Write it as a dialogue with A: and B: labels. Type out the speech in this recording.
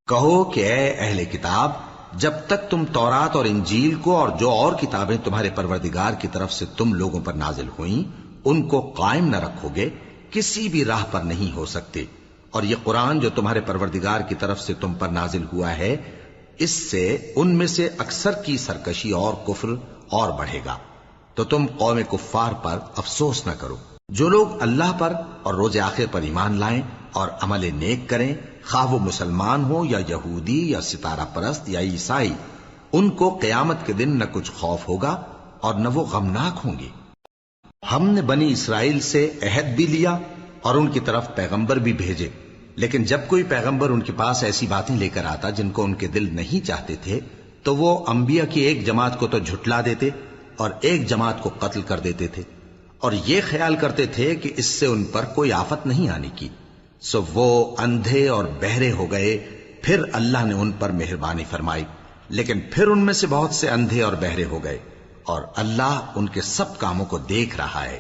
A: کہو کہ اے اہل کتاب، جب تک تم تورات اور انجیل کو اور جو اور کتابیں تمہارے پروردگار کی طرف سے تم لوگوں پر نازل ہوئیں ان کو قائم نہ رکھو گے، کسی بھی راہ پر نہیں ہو سکتے۔ اور یہ قرآن جو تمہارے پروردگار کی طرف سے تم پر نازل ہوا ہے، اس سے ان میں سے اکثر کی سرکشی اور کفر اور بڑھے گا، تو تم قوم کفار پر افسوس نہ کرو۔ جو لوگ اللہ پر اور روز آخر پر ایمان لائیں اور عمل نیک کریں، خواہ وہ مسلمان ہو یا یہودی یا ستارہ پرست یا عیسائی، ان کو قیامت کے دن نہ کچھ خوف ہوگا اور نہ وہ غمناک ہوں گے۔ ہم نے بنی اسرائیل سے عہد بھی لیا اور ان کی طرف پیغمبر بھی بھیجے، لیکن جب کوئی پیغمبر ان کے پاس ایسی باتیں لے کر آتا جن کو ان کے دل نہیں چاہتے تھے، تو وہ انبیاء کی ایک جماعت کو تو جھٹلا دیتے اور ایک جماعت کو قتل کر دیتے تھے، اور یہ خیال کرتے تھے کہ اس سے ان پر کوئی آفت نہیں آنے کی، سو وہ اندھے اور بہرے ہو گئے۔ پھر اللہ نے ان پر مہربانی فرمائی، لیکن پھر ان میں سے بہت سے اندھے اور بہرے ہو گئے، اور اللہ ان کے سب کاموں کو دیکھ رہا ہے۔